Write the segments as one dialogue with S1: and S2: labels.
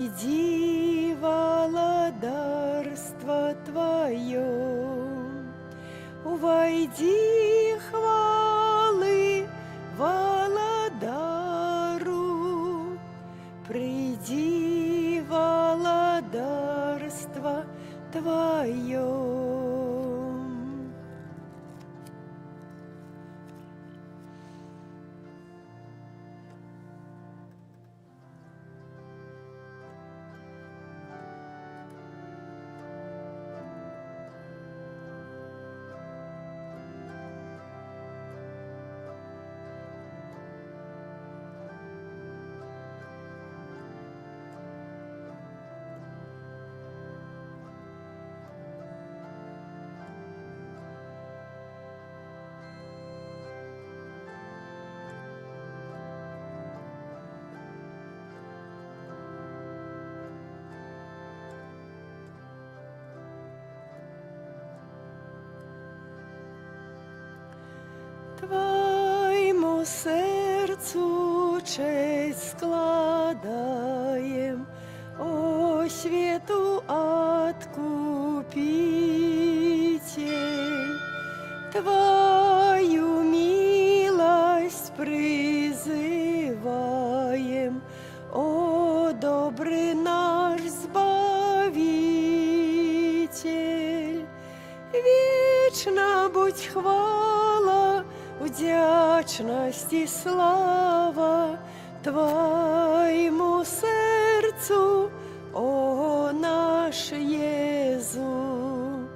S1: Иди, володарство Твое, войди хвалы володару, приди володарство Твое. Твоему сердцу честь складаем, о свету Откупитель. Твою милость призываем, о добрый наш Збавитель. Вечно будь хвала, вдячность и слава Твоему сердцу, о наш Езу.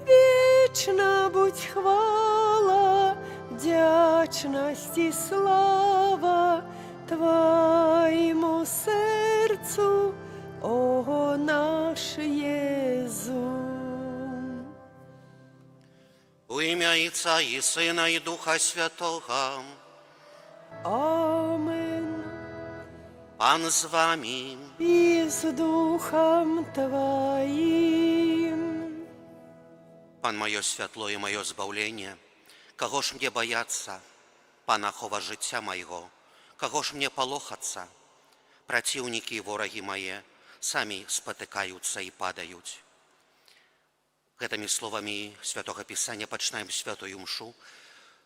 S1: Вечно будь хвала, вдячность и слава Твоему сердцу, о наш Езу.
S2: У ім'я Отця і Сина і Духа Святого.
S1: Амен.
S2: Пан з вами.
S1: И с Духом Твоим.
S2: Пан моє святло і моє збавлення. Кого ж мне бояться? Пана хова життя моего. Кого ж мне полохаться? Противники и вороги мои сами спотыкаются и падают. Гэтымі словамі Святого Пісання пачынаем святую мшу,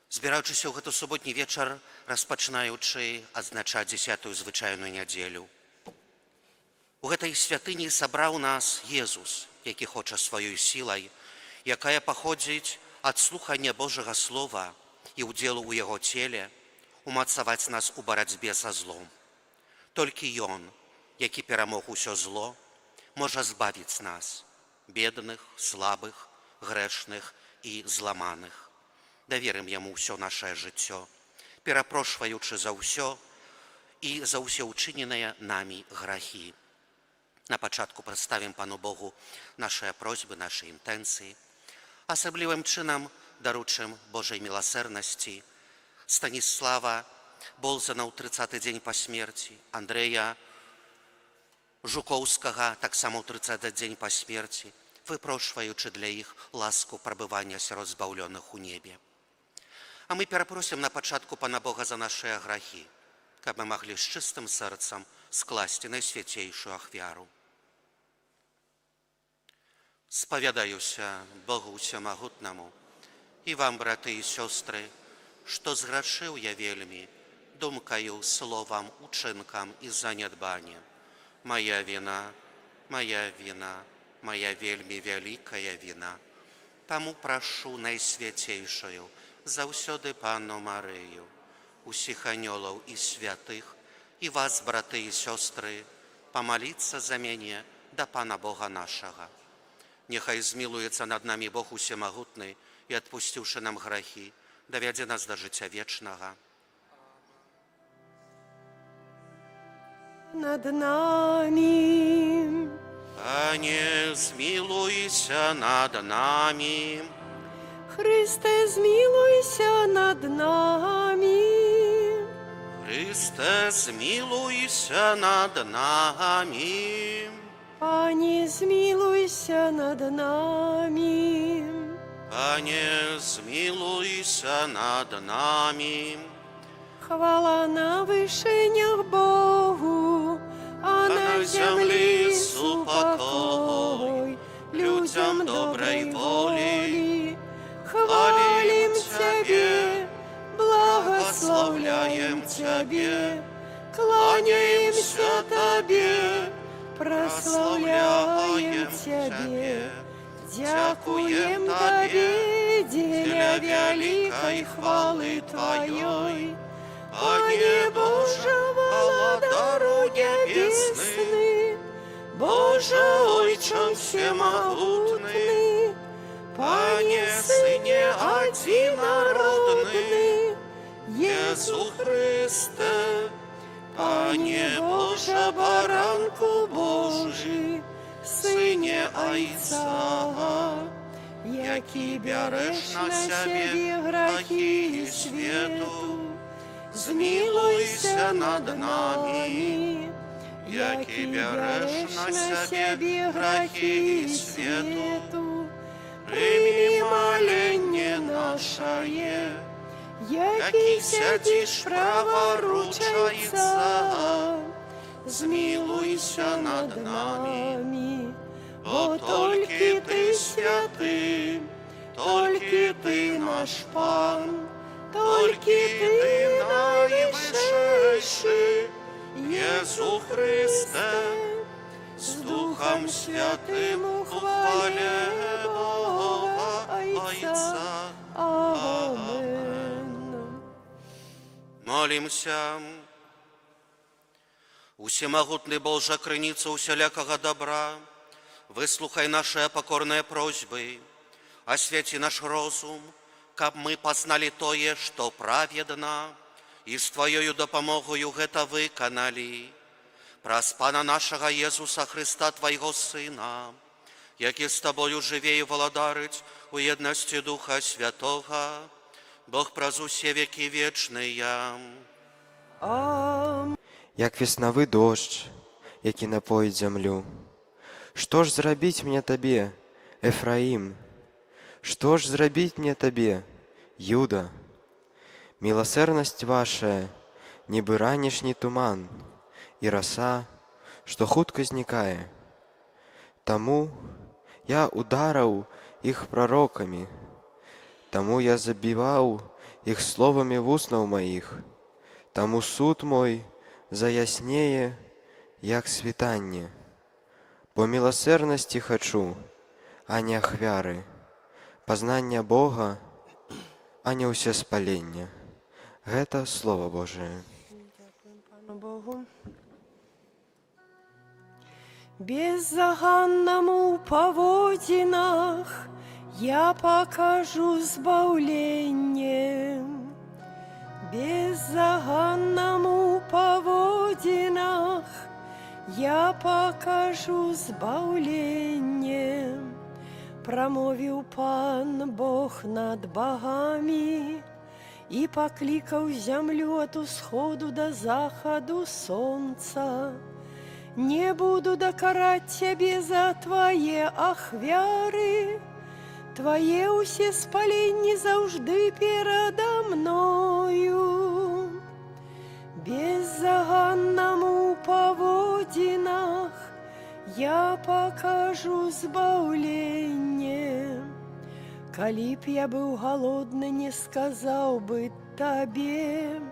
S2: збіраючыся ў гэты суботні вечар, распачынаючы адзначаць 10-ю звычайную нядзелю. У гэтай святыні сабраў нас Езус, які хоча сваёй сілай, якая паходзіць ад слухання Божага Слова і ўдзелу ў яго целе, умацаваць нас у барацьбе са злом. Толькі Ён, які перамог усё зло, можа збавіць нас, бедных, слабых, грэшных і зламаных. Даверым Яму ўсё нашае жыццё, перапрошваючы за ўсё і за ўсе ўчыненыя намі грахі. На пачатку прадставім Пану Богу нашыя просьбы, нашы інтэнцыі. Асаблівым чынам даручым Божай міласэрнасці Станіслава Болзана ў 30-й дзень па смерці, Андрэя Жукоўскага таксама ў 30-й дзень па смерці, выпрошваючы для іх ласку прабывання сярод збаўлёных у небе. А мы перапросім на пачатку Пана Бога за нашыя грахі, каб мы маглі з чыстым сэрцам скласці найсвяцейшую ахвяру. Спавядаюся Богу Усямагутнаму і вам, браты і сёстры, што зграшыў я вельмі думкаю, словам, учынкам і занядбаннем. Моя вина, моя вина, моя вельмі вялікая вина. Таму прашу найсвяцейшую заўсёды Панну Марыю, усіх анёлаў і святых, і вас, браты і сёстры, памаліцца за мяне да Пана Бога нашага. Няхай змілуецца над намі Бог Усемагутны і, адпусціўшы нам грахі, давядзе нас да жыцця вечнага.
S1: Над нами.
S2: Пане, змилуйся над нами.
S1: Христе, змилуйся над нами.
S2: Христе, змилуйся над нами.
S1: Пане, змилуйся над нами.
S2: Пане, змилуйся над нами.
S1: Хвала на вышинях Богу, а на землі супокой людям доброй воли. Хвалим Тебе, благословляем Тебе, кланяемся Тебе, прославляем Тебе, дякуем Тебе, деля великой хвалы Твоей. Пане Боже, владару небесный, Боже, Отче всемогутный, Пане Сыне одинородный, Иисус Христе, Пане Боже, баранку Божий, Сыне Отца, який береш на себе грехи і світу, змилуйся над нами, який береш на себе грехи і світу, прийми моління наше, який сядеш праворучайся, змилуйся над нами, бо тільки Ти святий, тільки Ти наш Пан, тільки Ти найвищий, Єсу Христе, з Духом Святим у хвале Бога Отца. Амен.
S2: Молимся. Усемогутный Боже, крыница усялякого добра, выслухай наши покорные просьбы, освети наш розум, каб мы познали тое, что праведно, и с Твоею допомогою гэта выканали. Праз Пана нашего Иисуса Христа, Твоего Сына, який с Тобою живе и владарить у едности Духа Святого, Бог праз усе веки вечные.
S1: Амінь.
S3: Як веснавы дождж, які напоїть землю. Што ж зрабіць мне табе, Ефраім? Што ж зрабіць мне табе, Юда? Міласэрнасць вашая, нібы ранішні туман, і раса, што хутка знікае. Таму я удараў іх прарокамі, таму я забіваў іх словамі вуснаў маіх, таму суд мой заяснее, як світанне. Бо міласэрнасці хачу, а не ахвяры, пазнання Бога, а не ўсе спалення. Гэта Слово Божие.
S1: Дякуємо Пану Богу. Беззаганному паводзінах я покажу збаўленне. Беззаганному паводзінах я покажу збаўленне. Прамовіў Пан Бог над богамі і паклікаў зямлю ад усходу да захаду сонца. Не буду дакараць цябе за твае ахвяры, твае ўсе спаленні заўжды перада мною. Беззаганнаму паводзінах я покажу збаўленне. Калі б я быў галодны, не сказаў бы табе,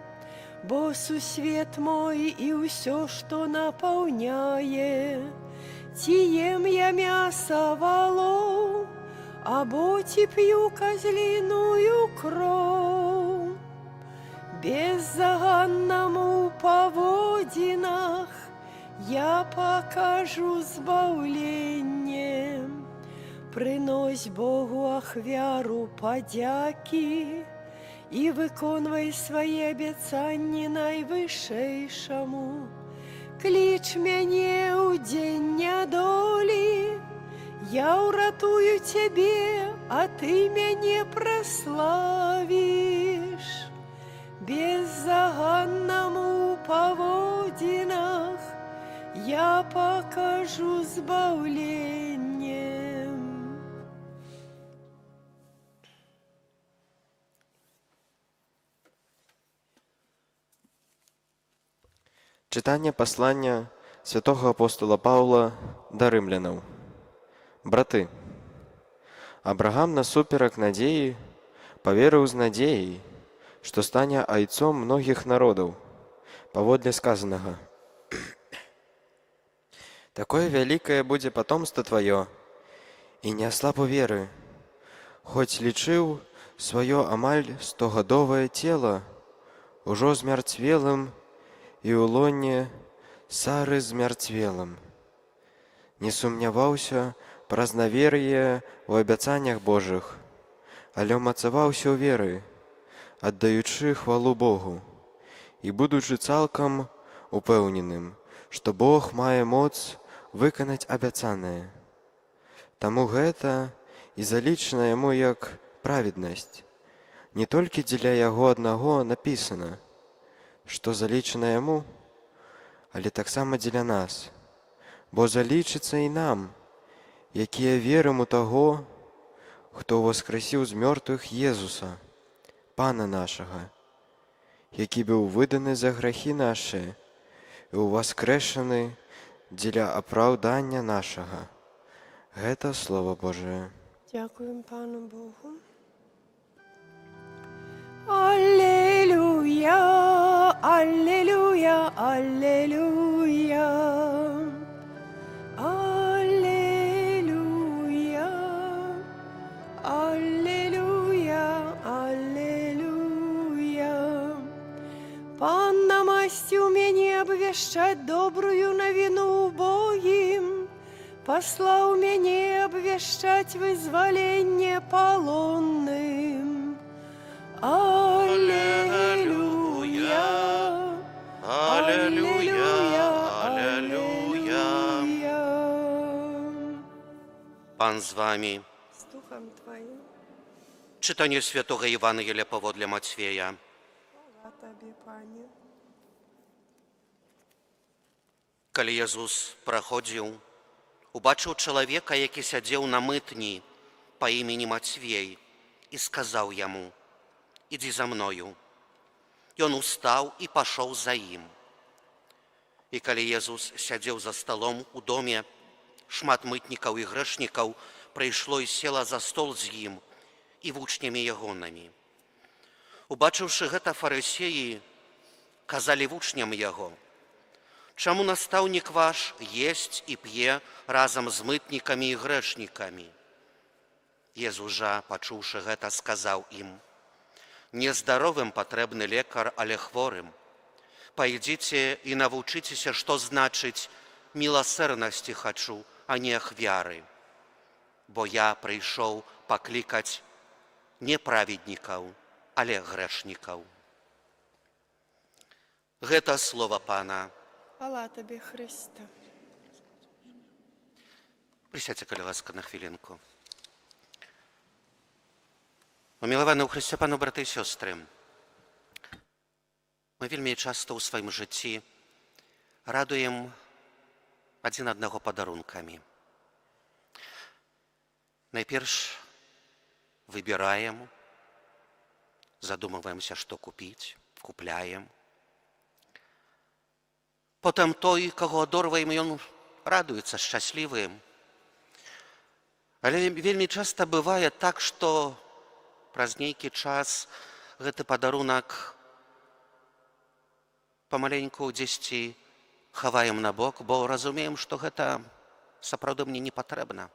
S1: бо сусвет мой і ўсё, што напаўняе. Ці ем я мяса валоў, або ці п'ю казліную кроў. Беззаганнаму паводзінах я покажу збаўленне. Прынось Богу ахвяру падзякі і выконвай свае абяцанні найвышэйшаму. Кліч мяне ў дзень нядолі, я ўратую цябе, а ты мяне праславіш. Беззаганнаму паводзінах я покажу збаўленне.
S3: Читання послання святого апостола Паўла да рымлянаў. Браты, Абрагам насуперак надзеі паверыў з надзеяй, што стане айцом многіх народаў, паводле сказанага. Такое вялікае будзе патомства тваё, і не аслаб у веры, хоць лічыў сваё амаль 100гадовае цела ужо змярцвелым і ў лоне Сары змярцвелым. Не сумняваўся праз навер'е ў абяцаннях Божых, але ўмацаваўся ў веры, аддаючы хвалу Богу, і будучы цалкам упэўненым, што Бог мае моц выканаць абяцанае. Таму гэта і залічана яму як праведнасць. Не толькі дзеля яго аднаго напісана, што залічана яму, але таксама дзеля нас, бо залічыцца і нам, якія верым у таго, хто ўваскрасіў з мёртвых Езуса, Пана нашага, які быў выданы за грахі нашы і ўваскрэшаны дзеля апраўдання нашага. Гэта Слова Божие.
S1: Дякуємо Пану Богу. Аллилуйя, аллилуйя, аллилуйя. Аллилуйя, аллилуйя, аллилуйя. Пан намасціў мяне абвяшчаць добрую навіну убогім, паслаў мяне абвяшчаць вызваленне палонным. Аллилуйя,
S2: Аллилуйя, аллилуйя. Пан з вами.
S1: З Духом Твоїм.
S2: Читання Святого Євангелія паводле Матвея.
S1: Хвала Тобі, Пане.
S2: Калі Езус праходзіў, убачыў чалавека, які сядзеў на мытні па імені Мацвей, і сказаў яму: «Ідзі за мною». Ён устаў і пашоў за ім. І калі Езус сядзеў за сталом у доме, шмат мытнікаў і грэшнікаў прыйшло і села за стол з ім і вучнямі ягонымі. Убачыўшы гэта, фарысеі казалі вучням яго: «Чаму настаўнік ваш есць і п'е разам з мытнікамі і грэшнікамі?» Езус жа, пачуўшы гэта, сказаў ім: «Нездаровым патрэбны лекар, але хворым. Пайдзіце і навучыцеся, што значыць «міласэрнасці хачу, а не ахвяры». Бо я прыйшоў паклікаць не праведнікаў, але грэшнікаў». Гэта слова Пана.
S1: Хвала Тобі, Христе.
S2: Присядьте, калі ласка, на хвілінку. Умілаваны ў Христе Пану, браты і сёстры, мы вельмі часта ў сваім жыцці радуем адзін аднаго падарункамі. Найперш выбіраем, задумываемся, што купіць, купляем. Потым той, каго адорваем, ён радуецца, шчаслівы. Але вельмі часта бывае так, што праз нейкі час гэты падарунак памаленьку дзесьці хаваем на бок, бо разумеем, што гэта сапраўды мне не патрэбна.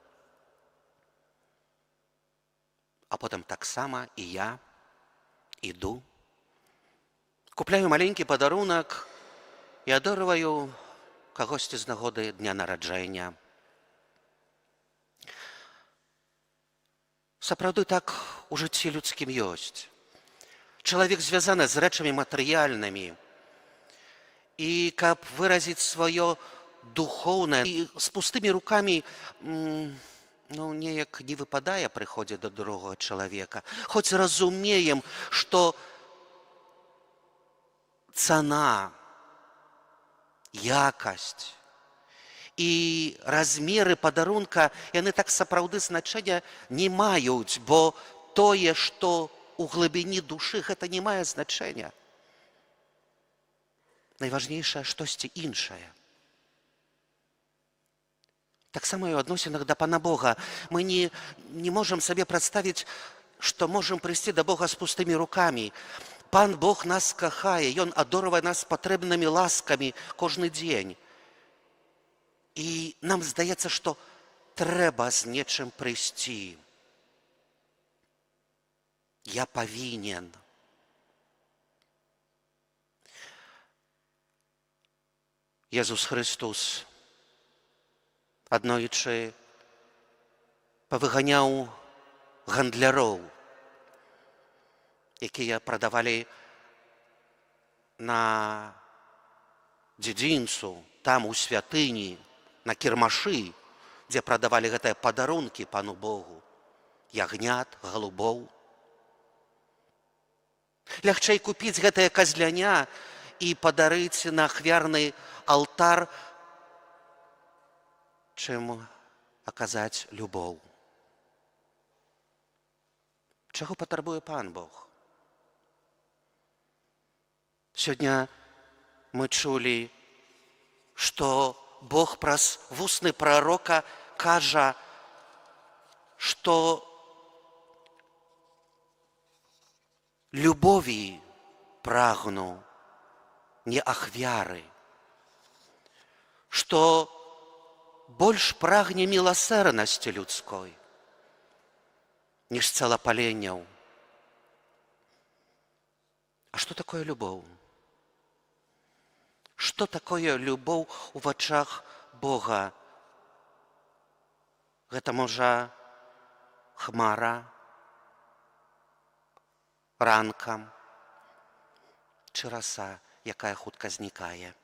S2: А потым таксама і я іду, купляю маленькі падарунак і адорваю кагосьці з нагоды дня нараджэння. Сапраўды так у жыцці людскім ёсць. Чалавек звязаны з рэчамі матэрыяльнымі. І каб выразіць сваё духоўнае, і з пустымі рукамі неяк не выпадае прыходзіць да другога чалавека. Хоць разумеем, што цана, якасць і размеры падарунка, яны так сапраўды значэння не маюць, бо тое, што ў глыбіні душы, гэта не мае значэння. Найважнейшае штосьці іншае. Так само і ў адносінах да Пана Бога. Мы не можам сабе прадставіць, што можам прыйсці да Бога з пустымі рукамі. Пан Бог нас кахае, Ён адорвае нас патрэбнымі ласкамі кожны дзень. І нам здаецца, што трэба з нечым прыйсці. Я павінен. Езус Христос аднойчы павыганяў гандляроў, якія прадавалі на дзедзінцу, там у святыні, на кірмашы, дзе прадавалі гэтыя падарункі Пану Богу, ягнят, галубоў. Лягчэй купіць гэтае казляня і падарыць на ахвярны алтар, чым аказаць любоў. Чаго патрабуе Пан Бог? Сёння мы чулі, што Бог праз вусны прарока кажа, што любові прагну, не ахвяры, што больш прагне міласэрнасці людской, ніж цэлапаленняў. А што такое любоў? Што такое любоў у вачах Бога? Гэта можа хмара ранкам, ці раса, якая хутка знікае.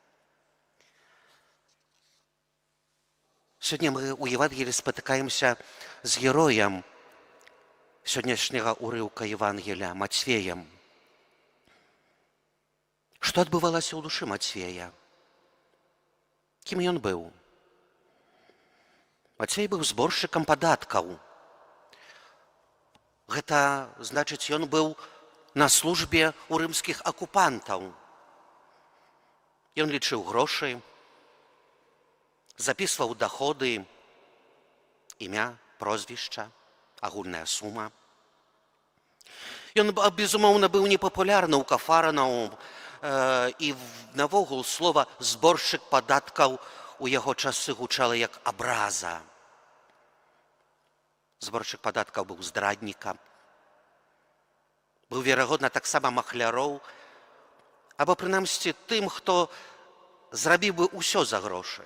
S2: Сёння мы ў Евангеліі спатыкаемся з героем сённяшняга ўрыўка Евангелія, Мацвеем. Што адбывалася ў душы Мацвея? Кім ён быў? Мацвей быў зборшчыкам падаткаў. Гэта значыць, ён быў на службе ў рымскіх акупантаў. Ён лічыў грошы, запісваў даходы, імя, прозвішча, агульная сума. Ён, безумоўна, быў непапулярны ў кафаранаў, і навогул слова «зборшчык падаткаў» у яго часы гучала як абраза. Зборшчык падаткаў быў здраднікам, быў, верагодна, таксама махляроў, або, прынамсі, тым, хто зрабіў бы ўсё за грошы.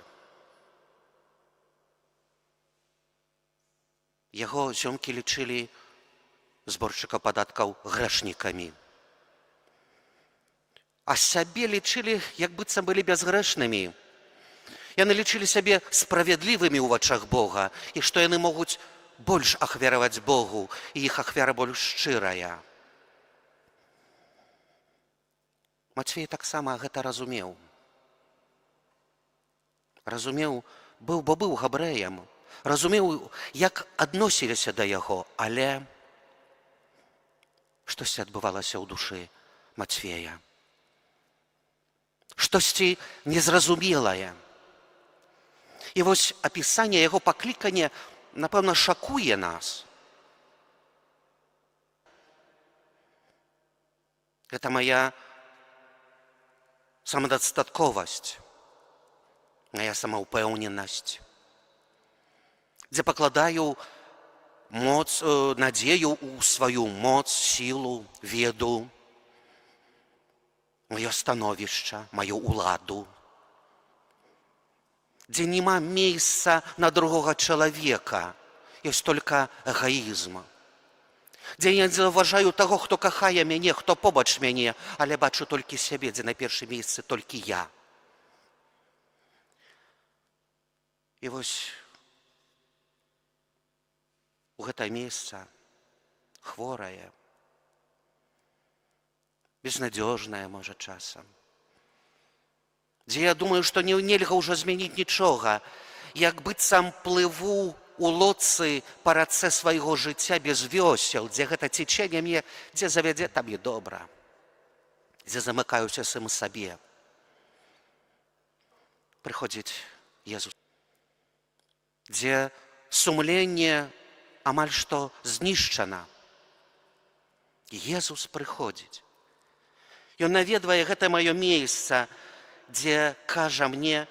S2: Яго зёмкі лічылі зборшчыка падаткаў грэшнікамі. А сябе лічылі, як быццам былі бязгрэшнымі. Яны лічылі сябе справядлівымі ў вачах Бога, і што яны могуць больш ахвяраваць Богу, і іх ахвяра больш шчырая. Мацвей таксама гэта разумеў. Разумеў, бо быў габрэем, разумеў, як адносіліся да яго, але штосьці адбывалася ў душы Мацвея. Штосьці незразумелае. І вось апісанне яго паклікання, напэўна, шакуе нас. Гэта мая самадастатковасць, мая самаўпэўненасць, дзе пакладаю надзею ў сваю моц, сілу, веду, маё становішча, маю ўладу, дзе няма месца на другога чалавека, ёсць толькі эгоізм, дзе я не заўважаю таго, хто кахае мяне, хто побач мяне, але бачу толькі сябе, дзе на першым месцы толькі я. І вось у гэтае месца хворае, безнадзёжнае, можа, часам, дзе я думаю, што нельга ўжо змяніць нічога, як быццам плыву у лодцы па рацэ свайго жыцця без вёсел, дзе гэта цячэнне мне, дзе завядзе, там і добра, дзе замыкаюся сам сабе. Прыходзіць Езус дзе сумленне амаль што знішчана. Езус прыходзіць. Ён наведвае гэта маё месца, дзе кажа мне,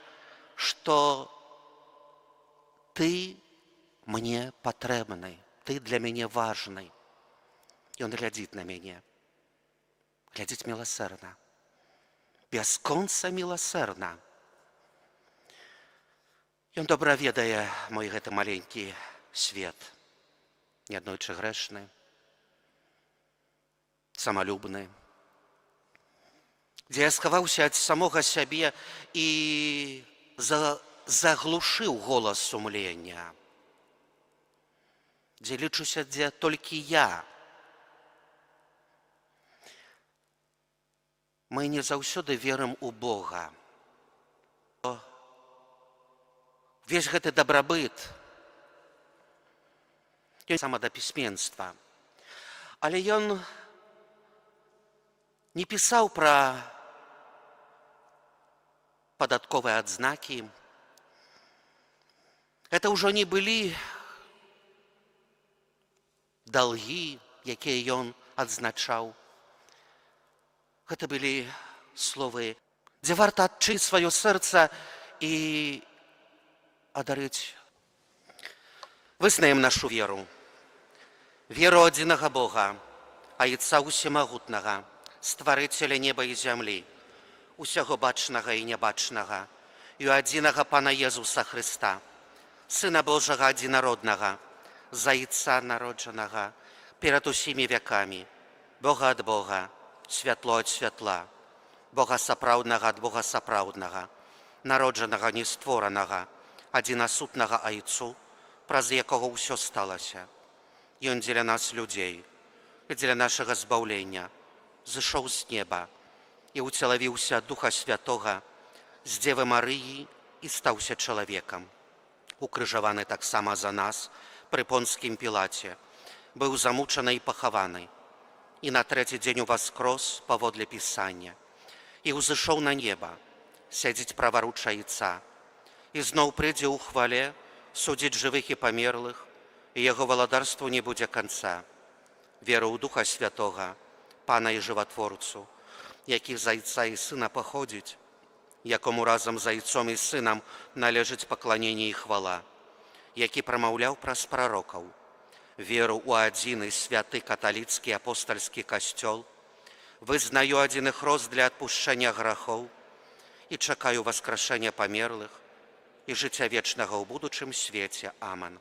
S2: што ты мне патрэбны, ты для мяне важны. Ён глядзіць на мяне, глядзіць міласэрна, бясконца міласэрна. Ён добра ведае мой гэты маленькі свет, неаднойчы грэшны, самалюбны, дзе я схаваўся ад самога сябе і заглушыў голас сумлення, дзе лічуся, дзе толькі я. Мы не заўсёды верым у Бога. Весь гэты дабрабыт, самадапісьменства. Але ён не пісаў пра падатковыя адзнакі. Гэта ўжо не былі далгі, якія ён адзначаў. Гэта былі словы, дзе варта адчыць сваё сэрца і адарыць. Вызнаем нашу веру. Веру адзінага Бога, Айца Усімагутнага, Стварыцеля неба і зямлі, усяго бачнага і нябачнага, і адзінага Пана Езуса Хрыста, Сына Божага адзінароднага, Зайца народжанага, перад усімі вякамі, Бога ад Бога, святло ад святла, Бога сапраўднага ад Бога сапраўднага, народжанага нестворанага, адзінасутнага Айцу, праз якога ўсё сталася. Ён дзеля нас людзей і дзеля нашага збаўлення зышоў з неба і ўцелавіўся ад Духа Святога з Дзевы Марыі і стаўся чалавекам. Укрыжаваны таксама за нас пры Понскім Пілаце, быў замучаны і пахаваны, і на трэці дзень уваскрос паводле Пісання, і ўзышоў на неба, сядзіць праваруч Айца, і зноў прыйдзе ў хвале судзіць жывых і памерлых, і яго валадарству не будзе канца. Веру ў Духа Святога, Пана і Жыватворцу, які з Айца і Сына паходзіць, якому разам з Айцом і Сынам належыць пакланенне і хвала, які прамаўляў праз прарокаў. Веру ў адзіны святы каталіцкі апостальскі касцёл, вызнаю адзіны хрост для адпушчэння грахоў і чакаю васкрашэння памерлых і жыцця вечнага ў будучым свеце. Аман.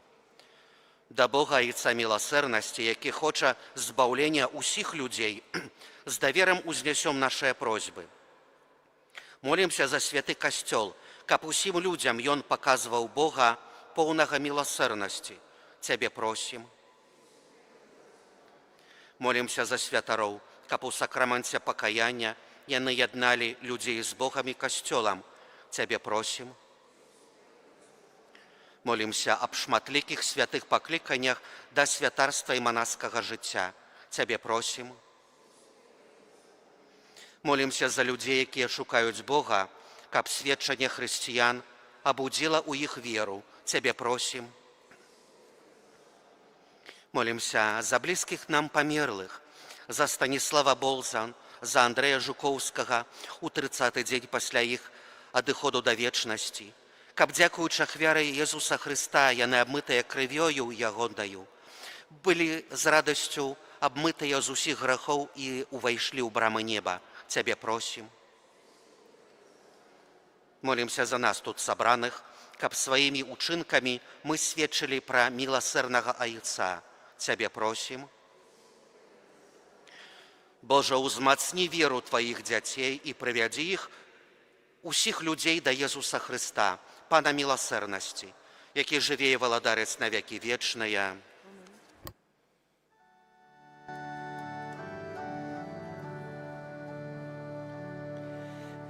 S2: Да Бога Айца міласэрнасці, які хоча збаўлення ўсіх людзей, з даверам узнясём нашыя просьбы. Молімся за святы касцёл, каб усім людзям ён паказваў Бога поўнага міласэрнасці. Цябе просім. Молімся за святароў, каб у сакраманце пакаяння яны ядналі людзей з Богам і касцёлам. Цябе просім. Молімся аб шматлікіх святых пакліканнях да святарства і манаскага жыцця. Цябе просім. Молімся за людзей, якія шукаюць Бога, каб сведчанне хрысціян абудзіла ў іх веру. Цябе просім. Молімся за блізкіх нам памерлых, за Станіслава Болзан, за Андрэя Жукоўскага у 30-й дзень пасля іх адыходу да вечнасці, каб, дзякуючы ахвяры Езуса Хрыста, яны абмытыя крывёю ягонаю, былі з радасцю абмытыя з усіх грахоў і увайшлі ў брамы неба. Цябе просім. Молімся за нас тут сабраных, каб сваімі учынкамі мы сведчылі пра міласэрнага Айца. Цябе просім. Божа, узмацні веру Тваіх дзяцей і прывядзі іх, усіх людзей да Езуса Хрыста, Пана міласэрнасці, які жыве і валадарыць на векі вечныя.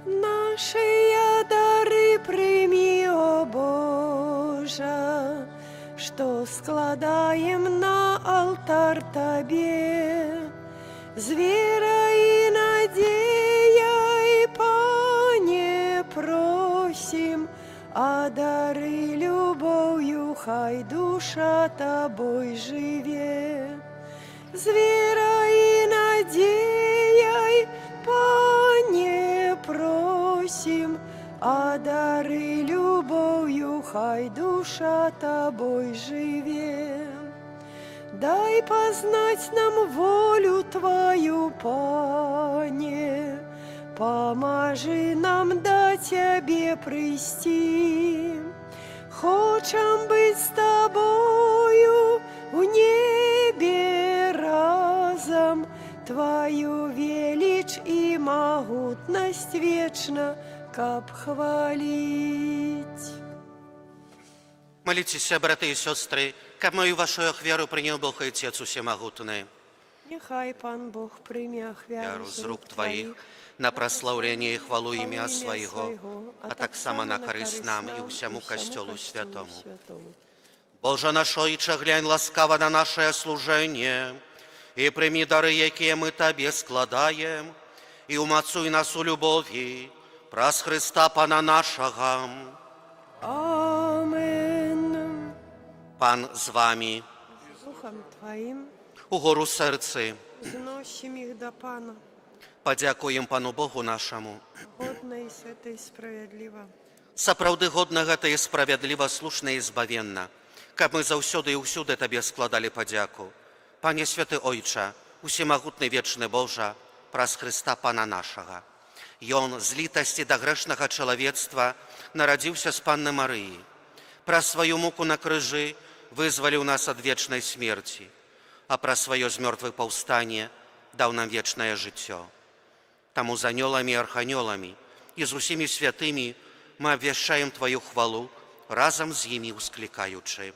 S1: Нашыя дары прыймі, о Божа, што складаем на алтар Табе, з верай і надзеяй, Пане, просім, а дары любоўю хай душа тобой живе. З верой и надеей, Пане, просим, а дары любовью, хай душа тобой живе. Дай познать нам волю Твою, Пане, поможи нам до Тебе прийти. Хочем быть с Тобою в небе разом, Твою величь и могутность вечно каб хвалить.
S2: Молитесь, братья и сестры, как мою вашу ахверу принял Бог и Отец Всемогутный.
S1: Нехай Пан Бог прийме ахвяру
S2: Вяру з рук Твоих на прославление и хвалу имя Своего, а так само на користь нам и всему костелу святому. Боже наш Отче, глянь ласкаво на наше служение, и прими дары, якие мы Тебе складаем, и умацуй нас у любови, праз Христа Пана нашего.
S1: Амен.
S2: Пан з вами,
S1: З Духом Твоим
S2: угору серці,
S1: зносим их до Пана,
S2: подякуємо Пану Богу нашому.
S1: годно и свято и справедливо.
S2: Сапраўды годна гэта і справядліва, слушна і збавенна, каб мы заўсёды і ўсюды Табе складалі падзяку. Пане святы Ойча, усемагутны вечны Божа, праз Христа Пана нашага. Ён з літасці да грэшнага чалавецтва нарадзіўся з Панны Марыі. Праз сваю муку на крыжы вызваліў нас ад вечнай смерці, а праз сваё з мёртвых паўстанне даў нам вечнае жыццё. Таму з анёламі і арханёламі і з усімі святымі мы абвяшчаем Твою хвалу, разам з імі усклікаючы.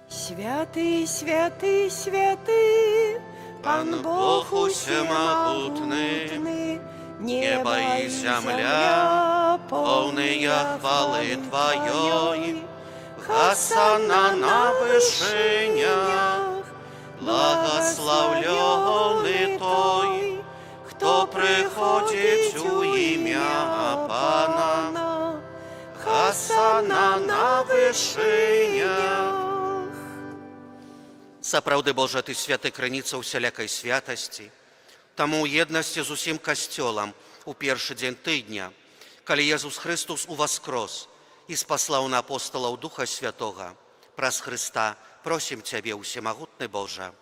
S1: Святый, святый, святый, Пан Бог усемогутный, небо и земля, полные хвалы Твоей. Хосанна на вышинях, благословленный той, кто приходит у имя Пана. Хосанна на вышинях.
S2: Сапраўды, Божа, Ты святы крыніца усялякай святасці, таму ў еднасці з усім касцёлам у першы дзень тыдня, калі Езус Христус уваскрос і спаслаў на апосталаў Духа Святога, праз Христа просім Цябе, усемагутны Божа.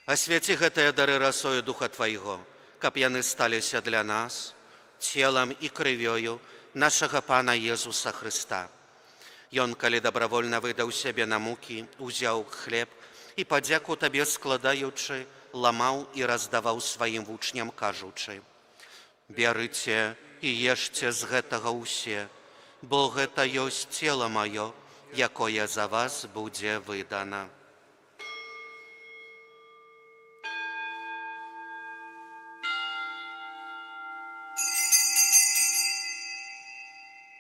S2: Асвяці гэтыя дары расою Духа Твайго, каб яны сталіся для нас целам і крывёю нашага Пана Езуса Христа. Ён, калі добровольно выдаў сябе на мукі, узяў хлеб і, падзяку Табе складаючы, ламаў і раздаваў сваім вучням, кажучы: «Бярыце і ешце з гэтага ўсе, бо гэта ёсць цела маё, якое за вас будзе выдана».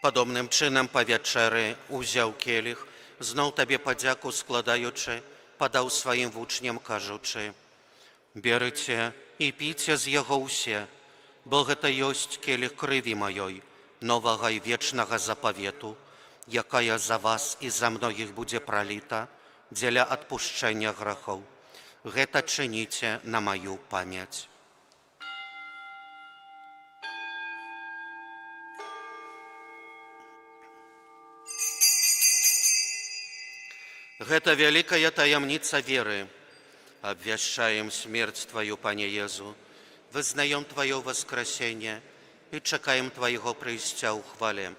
S2: Падобным чынам па вячэры узяў келіх, зноў Табе падзяку складаючы, падаў сваім вучням, кажучы: «Берыце і піце з яго ўсе, бо гэта ёсць келіх крыві маёй, новага і вечнага запавету, якая за вас і за многіх будзе праліта дзеля адпушчэння грахоў. Гэта чыніце на маю памяць». Гэта вялікая таямніца веры. Абвяшчаем смерць Твою, Пане Езу, вызнаем Твое воскресение и чакаем Твоего прыйсця ў хвале.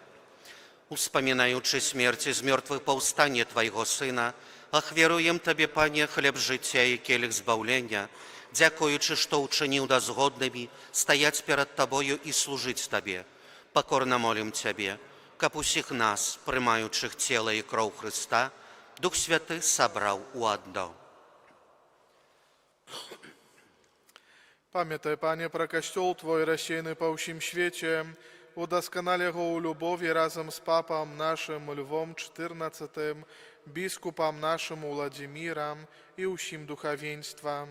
S2: Успамінаючы смерць з мёртвых паўстанне Твайго Сына, ахвяруем Табе, Пане, хлеб жыцця і келіх збаўлення, дзякуючы, што ўчыніў нас годнымі стаяць перад Табою і служыць Табе. Пакорна молім Цябе, каб усіх нас, прымаючых цела і кроў Христа, Дух Святы сабраў у адно.
S4: Памятай, Пане, пра касцёл Твой рассеяны па ўсім свеце, удасканал яго ў любові разам з папам нашым Львом XIV, біскупам нашым Владзімірам і ўсім духавенствам.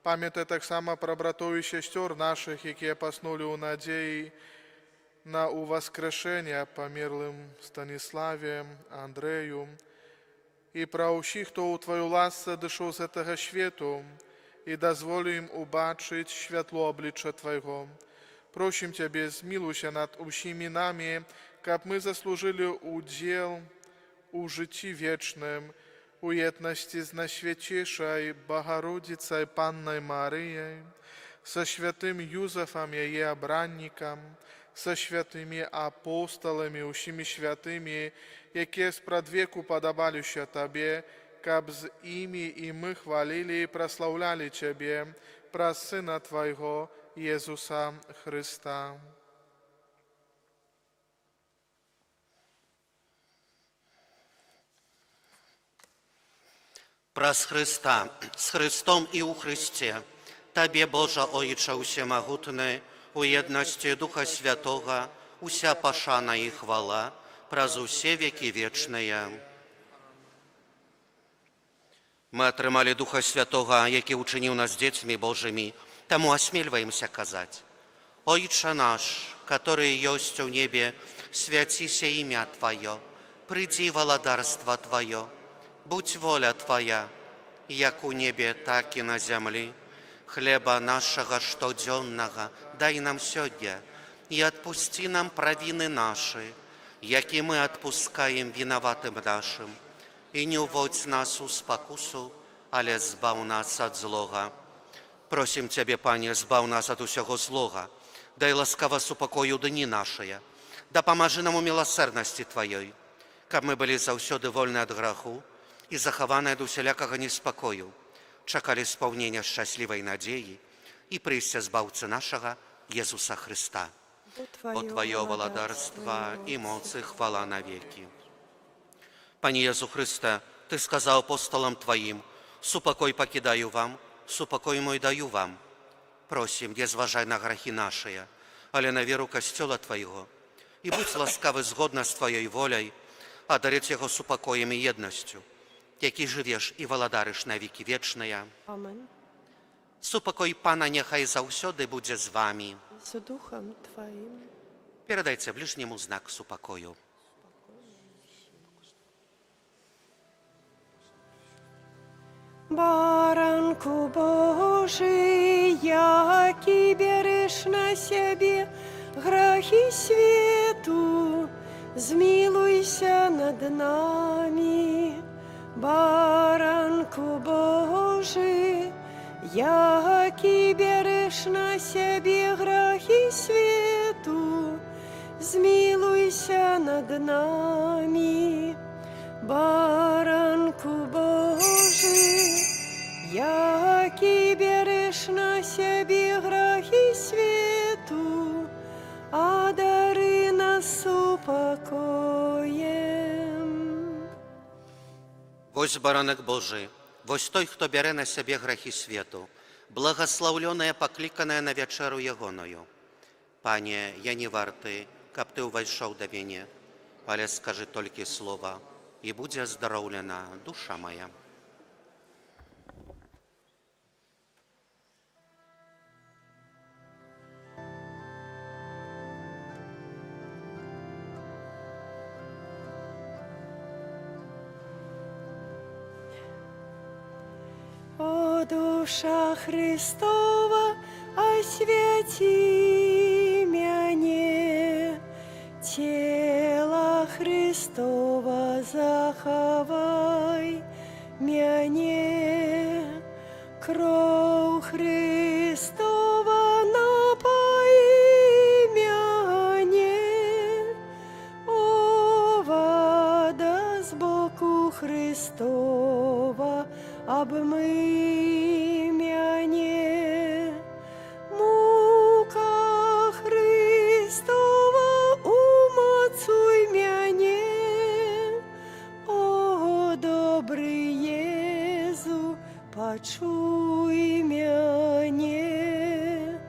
S4: Памятай таксама пра братоў і сясцёр нашых, якія паснулі ў надзеі na воскрешення померлим Станіславі, Андрею, і про усіх, хто у Твою ласce дійшов з цього світу, і дозволю їм убачити світло обличчя Твоего. Просим Тебе, змилуйся над усіми нами, как мы заслужили удел у житті вічним, у єдності з Найсвятейшей Богородицей Панною Марією, со святим Юзефом, її обранником, со святими апостолами, усіми святими, які спрадвеку подобалися Тебе, каб з ими і ми хвалили і прославляли Тебе, про Сина Твоего, Єзуса Христа.
S2: Праз Христа, з Христом і у Христі, Табе, Божа Ойче усемогутний, у єдності Духа Святого, уся пошана і хвала, праз усе веки вечные. Мы атрымалі Духа Святого, які учинив нас детьми Божими, тому осмеливаемся казать: Ойче наш, который есть в небе, святися имя Твое, приди владарство Твое, будь воля Твоя, як у небе, так и на земле. Хлеба нашего штоденного дай нам сегодня, и отпусти нам провины наши, яки мы отпускаем виноватым нашим. И не уводь нас у спокусу, але збав нас от злого. Просим Тебе, Пане, збав нас от усього злого, дай ласкаво супокою дни наши, да поможи нам у милосердности Твоей, каб мы были заўсёды вольны от греху и захованы от усялякого неспокою, чекали сповнения счастливой надеи и прийстя Збавцы нашего Иисуса Христа. Бо Твое владарство и моц и хвала навеки. Пане Иисус Христе, Ты сказал апостолам Твоим: «Супокой покидаю вам, супокой мой даю вам». Просим, не зважай на грехи наши, але на веру Костела Твоего, и будь ласкавы згодно с Твоей волей, одарить Его супокоем и едностью, який живеш і владариш на віки вічные.
S5: Amen.
S2: Супокой Пана нехай заўсёды будзе з вами.
S5: Z duchem Twoim.
S2: Передайте ближнему знак супокою.
S5: Baranku Boży, jaki bierzesz na siebie grzechy światu, zmiłuj się nad nami. Baranku Boży, jaki bierzesz na siebie grzechy światu, zmiłuj się nad nami. Baranku Boży, jaki bierzesz na siebie grzechy światu, a dary nas upokojem.
S2: Вось баранак Божий, вось той, хто бере на себе грехи світу, благословленая, покликаная на вечеру Ягоною. Пане, я не варты, каб Ты увайшов до мене, але скажи тільки слово, і буде оздоровлена душа моя.
S5: О, душа Христова, освяти меня, тело Христова заховай меня, кровь Христова напои меня, о, вода с боку Христова обмый меня, мука Христова умацуй меня, о, добрый Езу, почуй меня,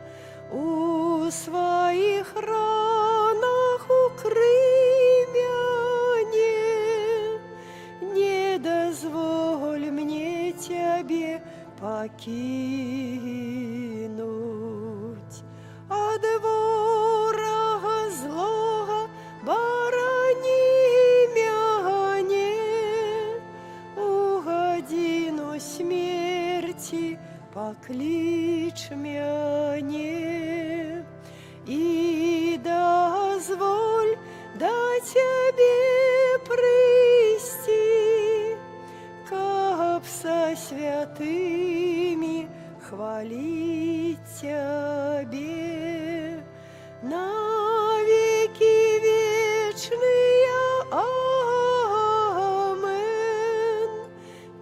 S5: у своих ранах укрый меня, не дозволь мне Тебе покинуть, от ворога злого пакліч мяне і дазволь да Цябе прыйсці, каб са святымі хваліць Цябе на векі вечныя. Амен.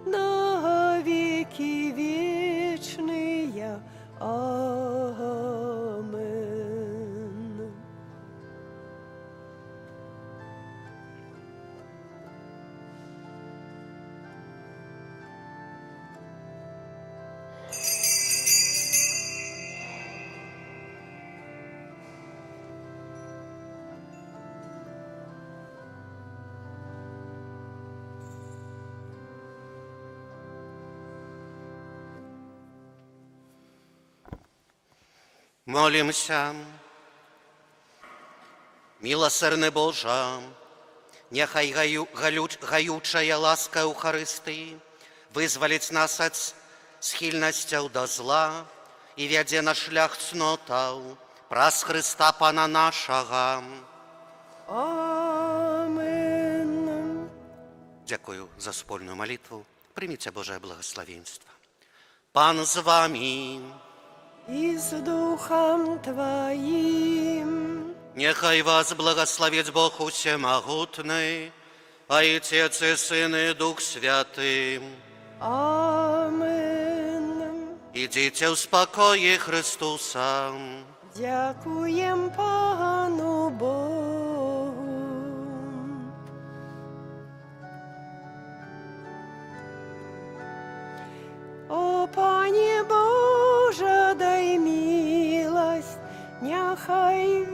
S5: На векі вечныя. Амен.
S2: Молимся. Милосердный Боже, нехай гаючая ласка Еўхарыстыі вызваліць нас ад схільнасцяў да зла і вядзе на шлях цнотаў праз Хрыста Пана нашага.
S5: Амен.
S2: Дякую за спольную молитву. Примите Божие благословенство. Пан з вами.
S5: І з Духом Твоим.
S2: Нехай вас благословит Бог Усемогутный, Отец и Сын и Дух Святый.
S5: Амен.
S2: Идите в спокое Христуса.
S5: Дякуєм Пану Богу. О, Пане Боже, дай милость, няхай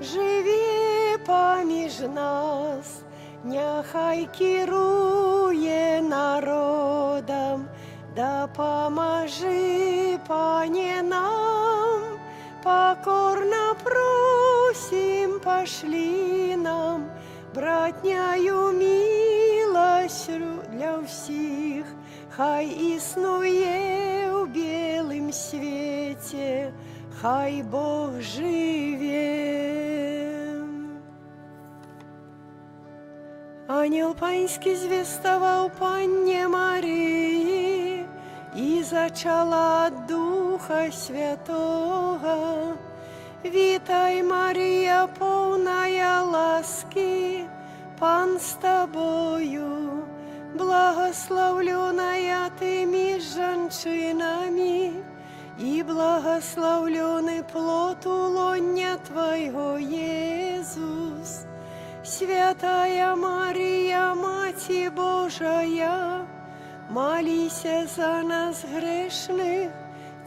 S5: живе поміж нас, няхай керує народом, допоможи, Пане, нам, покорно просим, пошли нам, братняю милость для всіх, хай існує у білім світі, хай Бог живе. Ангел Панський звістував Панні Марії і зачала від Духа Святого. Вітай, Марія, повная ласки, Пан з тобою, благословленная ты між женщинами, и благословленный плод улоння Твоего, Иисус. Святая Мария, Мати Божия, молися за нас грешных,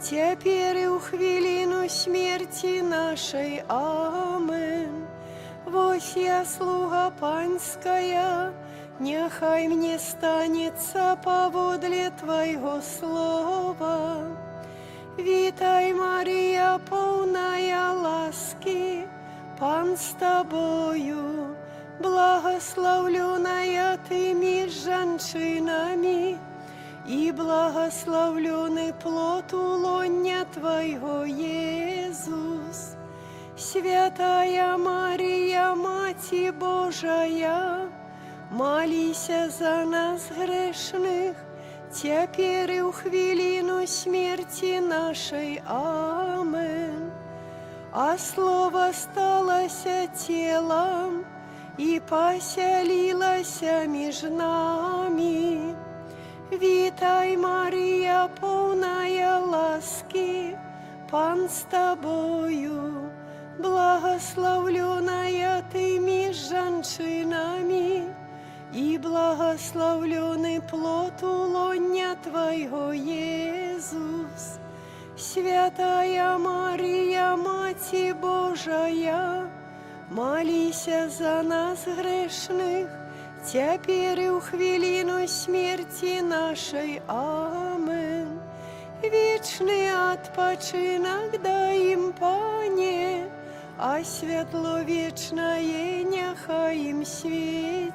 S5: теперь и у хвилину смерти нашей. Амен. Вось я, слуга Панская, нехай мне станется поводле Твоего слова. Вітай, Марія, повная ласки, Пан з тобою, благословленная ты між женщинами, и благословленный плод улоння Твоего, Иисус. Святая Мария, Мати Божия, молися за нас грешных, теперь и у хвилину смерти нашей. Амен. А Слово сталося телом и поселилося меж нами. Вітай, Марія, повная ласки, Пан з тобою, благословленная ты меж женщинами, и благословленный плод улоння Твоего, Иисус. Святая Мария, Мати Божия, молися за нас грешных, теперь и у хвилину смерти нашей. Амен. Вечный odpoczynek дай им, Пане, а світло вічне нехай їм світить.